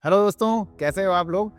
Hello दोस्तों, कैसे हो आप लोग।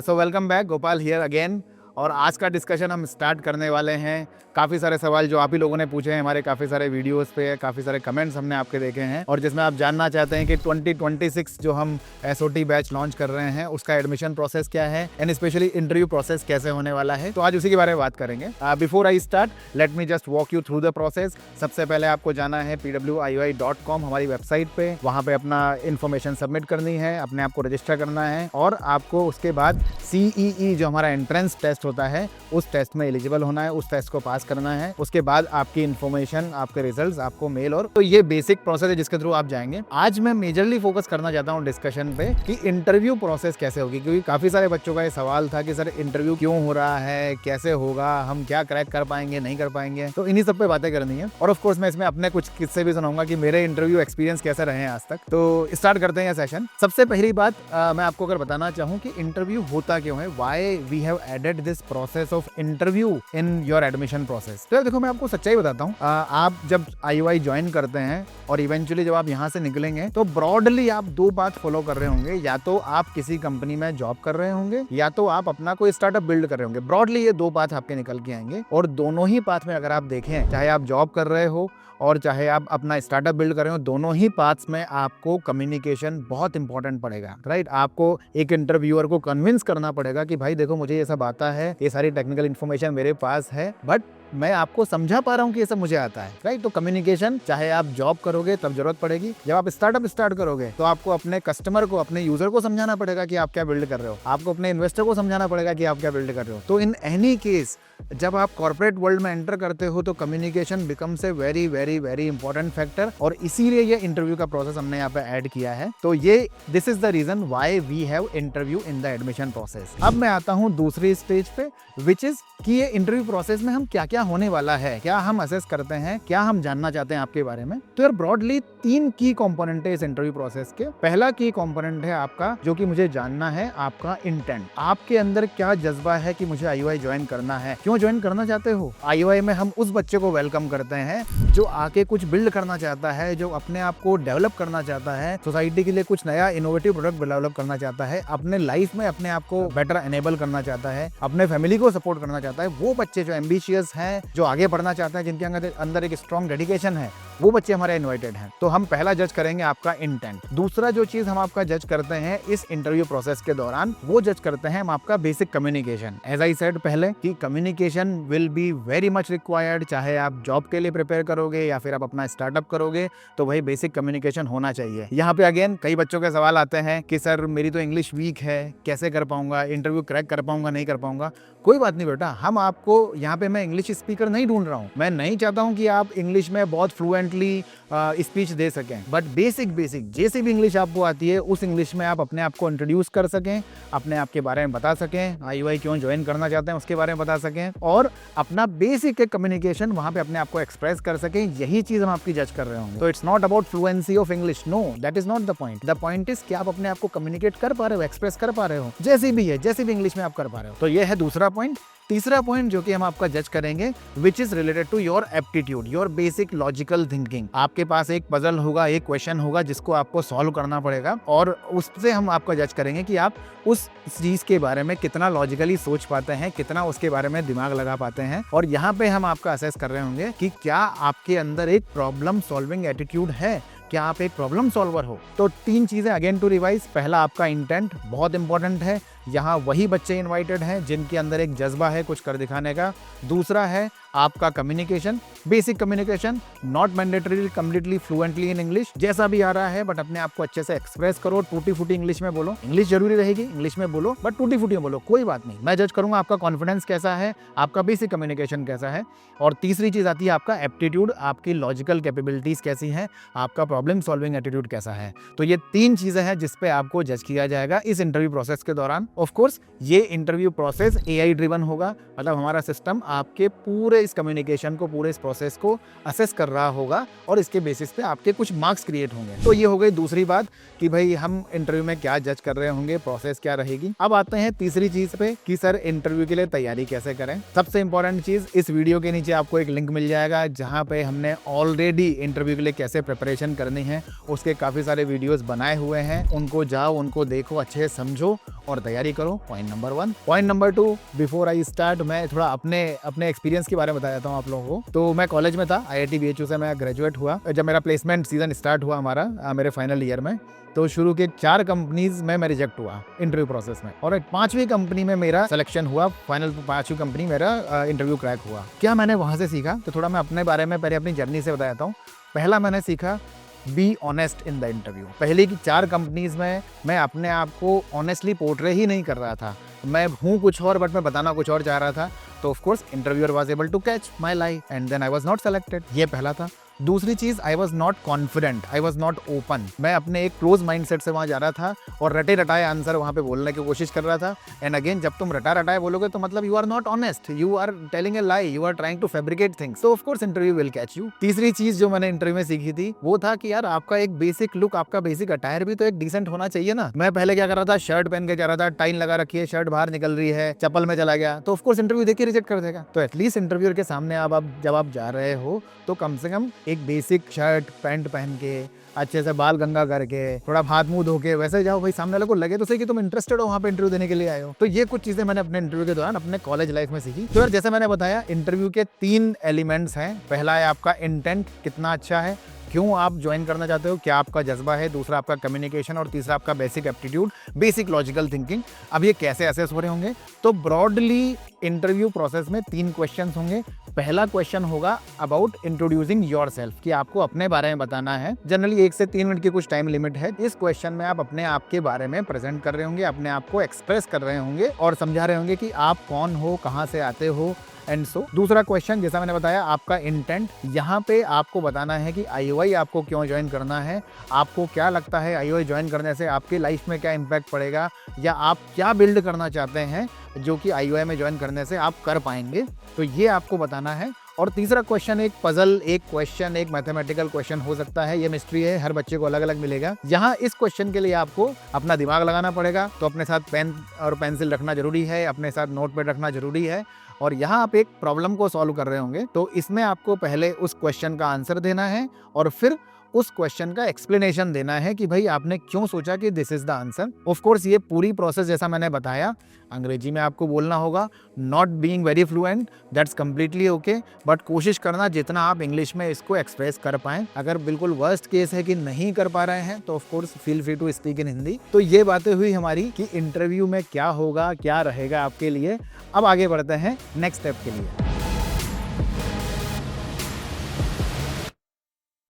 So welcome back, Gopal here again. और आज का डिस्कशन हम स्टार्ट करने वाले हैं। काफ़ी सारे सवाल जो आप ही लोगों ने पूछे हैं हमारे काफ़ी सारे वीडियोस पे, काफ़ी सारे कमेंट्स हमने आपके देखे हैं और जिसमें आप जानना चाहते हैं कि 2026 जो हम एसओटी बैच लॉन्च कर रहे हैं उसका एडमिशन प्रोसेस क्या है एंड स्पेशली इंटरव्यू प्रोसेस कैसे होने वाला है। तो आज उसी के बारे में बात करेंगे। Before I start, let me just walk you through the process. सबसे पहले आपको जाना है pwiui.com हमारी वेबसाइट पे, वहाँ पे अपना इन्फॉर्मेशन सबमिट करनी है, अपने आप को रजिस्टर करना है और आपको उसके बाद CEE जो हमारा एंट्रेंस टेस्ट होता है उस टेस्ट में एलिजिबल होना है, उस टेस्ट को पास करना है। उसके बाद आपकी इन्फॉर्मेशन, आपके रिजल्ट्स आपको मेल और तो ये बेसिक प्रोसेस है जिसके थ्रू आप जाएंगे। आज मैं मेजरली फोकस करना चाहता हूँ डिस्कशन पे कि इंटरव्यू प्रोसेस कैसे होगी, क्योंकि काफी सारे बच्चों का ये सवाल था कि सर इंटरव्यू क्यों हो रहा है, कैसे होगा, हम क्या क्रैक कर पाएंगे, नहीं कर पाएंगे। तो इन्हीं सब पे बातें करनी है और ऑफ कोर्स मैं इसमें अपने कुछ किस्से भी सुनाऊंगा कि मेरे इंटरव्यू एक्सपीरियंस कैसे रहे हैं आज तक। तो स्टार्ट करते हैं ये सेशन। सबसे पहली बात मैं आपको अगर बताना चाहूँ कि इंटरव्यू होता क्यों है, why we have added this process of interview in your admission process. तो देखो, मैं आपको सच्चाई बताता हूँ। आप जब IUI ज्वाइन करते हैं और इवेंचुअली जब आप यहाँ से निकलेंगे तो ब्रॉडली आप दो बात फॉलो कर रहे होंगे। या तो आप किसी कंपनी में जॉब कर रहे होंगे या तो आप अपना कोई स्टार्टअप बिल्ड कर रहे होंगे। ब्रॉडली ये दो पाथ आपके निकल के आएंगे और दोनों ही पाथ में अगर आप देखें, चाहे आप जॉब कर रहे हो और चाहे आप अपना स्टार्टअप बिल्ड कर रहे हो, दोनों ही पाथ्स में आपको कम्युनिकेशन बहुत इंपॉर्टेंट पड़ेगा, राइट। आपको एक इंटरव्यूअर को कन्विंस करना पड़ेगा कि भाई देखो, मुझे ये सब आता है, ये सारी टेक्निकल इन्फॉर्मेशन मेरे पास है, बट मैं आपको समझा पा रहा हूँ कि ये सब मुझे आता है, राइट। तो कम्युनिकेशन, चाहे आप जॉब करोगे तब जरूरत पड़ेगी, जब आप स्टार्टअप स्टार्ट करोगे तो आपको अपने कस्टमर को, अपने यूजर को समझाना पड़ेगा कि आप क्या बिल्ड कर रहे हो, आपको अपने इन्वेस्टर को समझाना पड़ेगा कि आप क्या बिल्ड कर रहे हो। तो इन एनी केस जब आप कॉर्पोरेट वर्ल्ड में एंटर करते हो तो communication becomes a very very very important factor और इसीलिए ये इंटरव्यू का प्रोसेस हमने यहाँ पे ऐड किया है। तो ये this is the reason why we have interview in the admission process. अब मैं आता हूँ दूसरी स्टेज पे, विच इज कि ये इंटरव्यू प्रोसेस में हम क्या क्या होने वाला है, क्या हम असेस करते हैं, क्या हम जानना चाहते हैं आपके बारे में। तो यार ब्रॉडली 3 की कंपोनेंट है इस इंटरव्यू प्रोसेस के। पहला की कंपोनेंट है आपका, जो कि मुझे जानना है, आपका इंटेंट। आपके अंदर क्या जज्बा है कि मुझे IUI ज्वाइन करना है, क्यों ज्वाइन करना चाहते हो। IUI में हम उस बच्चे को वेलकम करते हैं जो आके कुछ बिल्ड करना चाहता है, जो अपने आप को डेवलप करना चाहता है, सोसाइटी के लिए कुछ नया इनोवेटिव प्रोडक्ट डेवलप करना चाहता है, अपने लाइफ में अपने आप को बेटर एनेबल करना चाहता है, अपने फैमिली को सपोर्ट करना चाहता है। वो बच्चे जो एम्बिशियस हैं, जो आगे बढ़ना चाहते हैं, जिनके अंदर एक स्ट्रॉन्ग डेडिकेशन है, वो बच्चे हमारे इनवाइटेड हैं। तो हम पहला जज करेंगे आपका इंटेंट। दूसरा जो चीज हम आपका जज करते हैं इस इंटरव्यू प्रोसेस के दौरान, वो जज करते हैं हम आपका basic communication. As I said पहले कि communication will be very much required, चाहे आप जॉब के लिए प्रिपेयर करोगे या फिर आप अपना स्टार्टअप करोगे, तो वही बेसिक कम्युनिकेशन होना चाहिए। यहाँ पे अगेन कई बच्चों के सवाल आते हैं कि सर मेरी तो इंग्लिश वीक है, कैसे कर पाऊंगा, इंटरव्यू क्रैक कर पाऊंगा, नहीं कर पाऊंगा। कोई बात नहीं बेटा, हम आपको यहाँ पे, मैं इंग्लिश स्पीकर नहीं ढूंढ रहा हूँ, मैं नहीं चाहता हूँ कि आप इंग्लिश में बहुत फ्लुएंटली स्पीच दे सकें, बट बेसिक जैसे भी इंग्लिश आपको आती है उस इंग्लिश में आप अपने आप को इंट्रोड्यूस कर सकें, अपने आप के बारे में बता सकें, IUI क्यों ज्वाइन करना चाहते हैं उसके बारे में बता सकें और अपना बेसिक कम्युनिकेशन वहां पे अपने आप को एक्सप्रेस कर सकें। यही चीज हम आपकी जज कर रहे होंगे। तो it's not about fluency of English, no, that is not the point. The point is कि आप अपने आप को कम्युनिकेट कर पा रहे हो, एक्सप्रेस कर पा रहे हो, जैसी भी है, जैसी भी इंग्लिश में आप कर पा रहे हो। तो ये है दूसरा पॉइंट। तीसरा पॉइंट जो कि हम आपका जज करेंगे, which is related to your aptitude, your basic logical thinking. आपके पास एक पजल होगा, एक क्वेश्चन होगा जिसको आपको सॉल्व करना पड़ेगा और उससे हम आपका जज करेंगे कि आप उस चीज के बारे में कितना लॉजिकली सोच पाते हैं, कितना उसके बारे में दिमाग लगा पाते हैं। और यहाँ पे हम आपका असेस कर रहे होंगे कि क्या आपके अंदर एक प्रॉब्लम सॉल्विंग एटीट्यूड है, क्या आप एक प्रॉब्लम सॉल्वर हो। तो 3 चीजें अगेन टू रिवाइज। पहला आपका इंटेंट बहुत इंपॉर्टेंट है, यहाँ वही बच्चे इनवाइटेड हैं जिनके अंदर एक जज्बा है कुछ कर दिखाने का। दूसरा है आपका communication, basic communication, not mandatory completely fluently in English, जैसा भी आ रहा है बट अपने आप को अच्छे से एक्सप्रेस करो। टूटी फूटी इंग्लिश में बोलो, इंग्लिश जरूरी रहेगी, इंग्लिश में बोलो बट टूटी फूटी में बोलो, कोई बात नहीं। मैं जज करूंगा आपका कॉन्फिडेंस कैसा है, आपका बेसिक कम्युनिकेशन कैसा है। और तीसरी चीज आती है आपका एप्टीट्यूड, आपकी लॉजिकल कैपेबिलिटीज कैसी है, आपका प्रॉब्लम सॉल्विंग एटीट्यूड कैसा है। तो ये 3 चीजें हैं जिसपे आपको जज किया जाएगा इस इंटरव्यू प्रोसेस के दौरान। ऑफ कोर्स ये इंटरव्यू प्रोसेस एआई ड्रिवन होगा, मतलब हमारा सिस्टम आपके पूरे इस कम्युनिकेशन को, पूरे इस प्रोसेस को असेस कर रहा होगा और इसके बेसिस पे आपके कुछ मार्क्स क्रिएट होंगे। तो ये हो गई दूसरी बात कि भाई हम इंटरव्यू में क्या जज कर रहे होंगे, प्रोसेस क्या रहेगी। अब आते हैं तीसरी चीज पे कि सर इंटरव्यू के लिए तैयारी कैसे करें। सबसे इंपॉर्टेंट चीज, इस वीडियो के नीचे आपको एक लिंक मिल जाएगा जहां पे हमने ऑलरेडी इंटरव्यू के लिए कैसे प्रिपरेशन करनी है उसके काफी सारे वीडियोस बनाए हुए हैं। उनको जाओ, उनको देखो, अच्छे से समझो और तैयारी करो। Point number 1। Point number 2, before I start मैं थोड़ा अपने एक्सपीरियंस के बारे में बता देता हूँ आप लोगों को। तो मैं कॉलेज में था, IIT BHU से मैं ग्रेजुएट हुआ। जब मेरा प्लेसमेंट सीजन स्टार्ट हुआ हमारा मेरे फाइनल ईयर में, तो शुरू के 4 कंपनीज में मैं रिजेक्ट हुआ इंटरव्यू प्रोसेस में, और 5वीं कंपनी में मेरा सिलेक्शन हुआ। फाइनल 5वीं कंपनी मेरा इंटरव्यू क्रैक हुआ। क्या मैंने वहां से सीखा, तो थोड़ा मैं अपने बारे में पहले अपनी जर्नी से बताता हूँ। पहला मैंने सीखा, be honest in the interview. पहले की 4 कंपनीज में मैं अपने आप को ऑनेस्टली पोर्ट्रे ही नहीं कर रहा था। मैं हूँ कुछ और बट मैं बताना कुछ और चाह रहा था। तो of course interviewer was able to catch my lie and then I was not selected. ये पहला था। दूसरी चीज, I was not confident, I was not open. मैं अपने एक क्लोज माइंडसेट से वहां जा रहा था और रटे रटाए आंसर वहां पे बोलने की कोशिश कर रहा था। एंड अगेन, जब तुम रटा रटाए बोलोगे तो मतलब you are not honest, you are telling a lie, you are trying to fabricate things. तो of course interview will catch you. तीसरी चीज जो मैंने इंटरव्यू में सीखी थी वो था कि यार आपका एक बेसिक लुक, आपका बेसिक अटायर भी तो एक डिसेंट होना चाहिए ना। मैं पहले क्या कर रहा था, शर्ट पहन के जा रहा था, टाई लगा रखी है, शर्ट बाहर निकल रही है, चप्पल में चला गया, तो ऑफ कोर्स इंटरव्यू देख के रिजेक्ट कर देगा। तो एटलीस्ट इंटरव्यूअर के सामने आप जब आप जा रहे हो तो कम से कम एक बेसिक शर्ट पैंट पहन के, अच्छे से बाल गंगा करके, थोड़ा हाथ मुंह धो के वैसे जाओ भाई, सामने वाले को लगे तो सही कि तुम इंटरेस्टेड हो वहां पे इंटरव्यू देने के लिए आए हो। तो ये कुछ चीजें मैंने अपने इंटरव्यू के दौरान अपने कॉलेज लाइफ में सीखी। तो यार जैसे मैंने बताया, इंटरव्यू के 3 एलिमेंट्स हैं। पहला है आपका इंटेंट, कितना अच्छा है, क्यों आप ज्वाइन करना चाहते हो, क्या आपका जज्बा है। दूसरा आपका कम्युनिकेशन, और तीसरा आपका basic aptitude, basic logical thinking. अब ये कैसे असेस हो रहे होंगे, तो ब्रॉडली इंटरव्यू प्रोसेस में 3 क्वेश्चंस होंगे। पहला क्वेश्चन होगा अबाउट इंट्रोड्यूसिंग योरसेल्फ, कि आपको अपने बारे में बताना है। जनरली 1 से 3 मिनट की कुछ टाइम लिमिट है। इस क्वेश्चन में आप अपने आप के बारे में प्रेजेंट कर रहे होंगे, अपने आप को एक्सप्रेस कर रहे होंगे और समझा रहे होंगे कि आप कौन हो, कहाँ से आते हो एंड सो। दूसरा क्वेश्चन, जैसा मैंने बताया, आपका इंटेंट। यहाँ पे आपको बताना है कि IOI आपको क्यों ज्वाइन करना है, आपको क्या लगता है IOI ज्वाइन करने से आपकी लाइफ में क्या इम्पैक्ट पड़ेगा, या आप क्या बिल्ड करना चाहते हैं जो कि IOI में ज्वाइन करने से आप कर पाएंगे। तो ये आपको बताना है। और तीसरा क्वेश्चन एक पजल, एक क्वेश्चन, एक मैथमेटिकल क्वेश्चन हो सकता है। ये मिस्ट्री है, हर बच्चे को अलग अलग मिलेगा। यहाँ इस क्वेश्चन के लिए आपको अपना दिमाग लगाना पड़ेगा। तो अपने साथ पेन और पेंसिल रखना जरूरी है, अपने साथ नोटपैड रखना जरूरी है। और यहाँ आप एक प्रॉब्लम को सॉल्व कर रहे होंगे, तो इसमें आपको पहले उस क्वेश्चन का आंसर देना है और फिर उस क्वेश्चन का एक्सप्लेनेशन देना है कि भाई आपने क्यों सोचा कि this is the answer. Of course ये पूरी प्रोसेस जैसा मैंने बताया, अंग्रेजी में आपको बोलना होगा। Not being very fluent, that's completely okay, but कोशिश करना जितना आप इंग्लिश में इसको एक्सप्रेस कर पाएं। अगर बिल्कुल वर्स्ट केस है कि नहीं कर पा रहे हैं तो of course feel free to speak in Hindi. तो ये बातें हुई हमारी कि इंटरव्यू में क्या होगा, क्या रहेगा आपके लिए। अब आगे बढ़ते हैं नेक्स्ट स्टेप के लिए।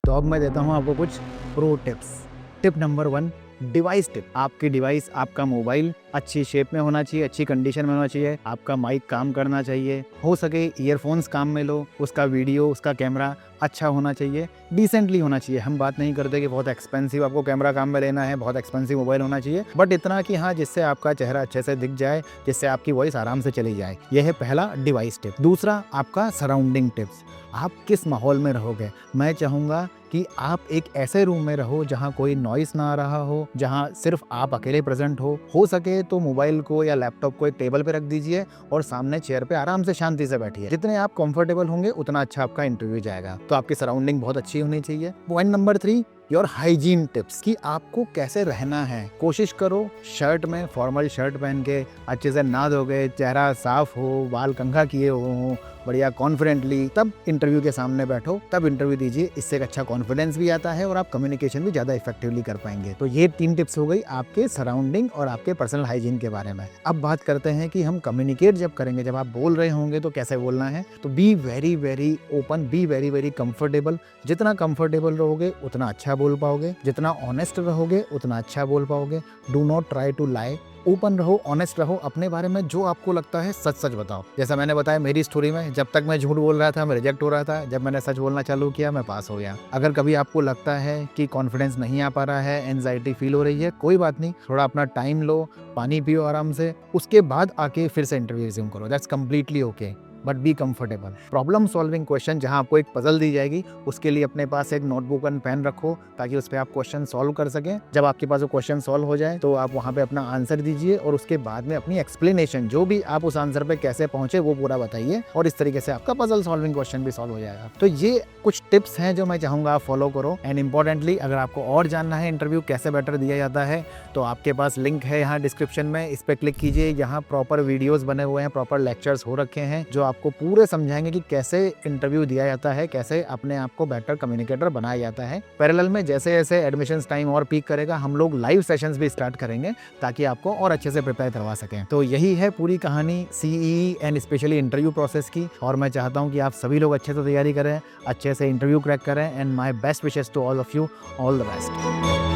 तो अब मैं देता हूं आपको कुछ pro tips. Tip number 1, device tip. आपकी डिवाइस, आपका मोबाइल अच्छी शेप में होना चाहिए, अच्छी कंडीशन में होना चाहिए। आपका माइक काम करना चाहिए, हो सके ईयरफोन्स काम में लो, उसका वीडियो, उसका कैमरा अच्छा होना चाहिए, डिसेंटली होना चाहिए। हम बात नहीं करते कि बहुत एक्सपेंसिव आपको कैमरा काम में लेना है, बहुत एक्सपेंसिव मोबाइल होना चाहिए, बट इतना कि हाँ जिससे आपका चेहरा अच्छे से दिख जाए, जिससे आपकी वॉइस आराम से चली जाए। यह है पहला डिवाइस टिप। दूसरा आपका सराउंडिंग टिप्स। आप किस माहौल में रहोगे। मैं चाहूँगा कि आप एक ऐसे रूम में रहो जहाँ कोई नॉइस ना आ रहा हो, जहाँ सिर्फ आप अकेले प्रेजेंट हो सके तो मोबाइल को या लैपटॉप को एक टेबल पे रख दीजिए और सामने चेयर पे आराम से शांति से बैठिए। जितने आप कंफर्टेबल होंगे उतना अच्छा आपका इंटरव्यू जाएगा। तो आपकी सराउंडिंग बहुत अच्छी होनी चाहिए। Point number 3, your hygiene tips, कि आपको कैसे रहना है। कोशिश करो शर्ट में, फॉर्मल शर्ट पहन के अच्छे से नहा धोगे, चेहरा साफ हो, बाल कंघा किए हो, बढ़िया कॉन्फिडेंटली, तब इंटरव्यू के सामने बैठो, तब इंटरव्यू दीजिए। इससे एक अच्छा कॉन्फिडेंस भी आता है और आप कम्युनिकेशन भी ज़्यादा इफेक्टिवली कर पाएंगे। तो ये 3 टिप्स हो गई आपके सराउंडिंग और आपके पर्सनल हाइजीन के बारे में। अब बात करते हैं कि हम कम्युनिकेट जब करेंगे, जब आप बोल रहे होंगे तो कैसे बोलना है। तो be very very open, be very very comfortable. जितना कंफर्टेबल रहोगे उतना अच्छा बोल पाओगे, जितना ऑनेस्ट रहोगे उतना अच्छा बोल पाओगे। Do not try to lie, open रहो, ऑनेस्ट रहो, अपने बारे में जो आपको लगता है सच सच बताओ। जैसा मैंने बताया मेरी स्टोरी में, जब तक मैं झूठ बोल रहा था मैं रिजेक्ट हो रहा था, जब मैंने सच बोलना चालू किया मैं पास हो गया। अगर कभी आपको लगता है कि कॉन्फिडेंस नहीं आ पा रहा है, एंजाइटी फील हो रही है, कोई बात नहीं, थोड़ा अपना टाइम लो, पानी पियो आराम से, उसके बाद आके फिर से इंटरव्यू रिज्यूम करो। That's completely okay, but be comfortable. Problem solving question, जहां आपको एक पजल दी जाएगी, उसके लिए अपने पास एक नोटबुक एंड पेन रखो ताकि उस पर आप क्वेश्चन सॉल्व कर सकें। जब आपके पास वो क्वेश्चन सॉल्व हो जाए तो आप वहां पे अपना आंसर दीजिए और उसके बाद में अपनी एक्सप्लेनेशन, जो भी आप उस आंसर पे कैसे पहुंचे वो पूरा बताइए, और इस तरीके से आपका पजल सॉल्विंग क्वेश्चन भी सॉल्व हो जाएगा। तो ये कुछ टिप्स हैं जो मैं चाहूंगा आप फॉलो करो। एंड इंपॉर्टेंटली, अगर आपको और जानना है इंटरव्यू कैसे बेटर दिया जाता है, तो आपके पास लिंक है यहाँ डिस्क्रिप्शन में, इस पर क्लिक कीजिए। यहाँ प्रॉपर वीडियोज बने हुए हैं, प्रॉपर लेक्चर्स हो रखे हैं जो आपको पूरे समझाएंगे कि कैसे इंटरव्यू दिया जाता है, कैसे अपने आप को बेटर कम्युनिकेटर बनाया जाता है। पैरेलल में जैसे जैसे एडमिशंस टाइम और पीक करेगा, हम लोग लाइव सेशंस भी स्टार्ट करेंगे ताकि आपको और अच्छे से प्रिपेयर करवा सकें। तो यही है पूरी कहानी CEE and specially interview process की, और मैं चाहता हूं कि आप सभी लोग अच्छे से तैयारी करें, अच्छे से इंटरव्यू क्रैक करें, and my best wishes to all of you. All the best.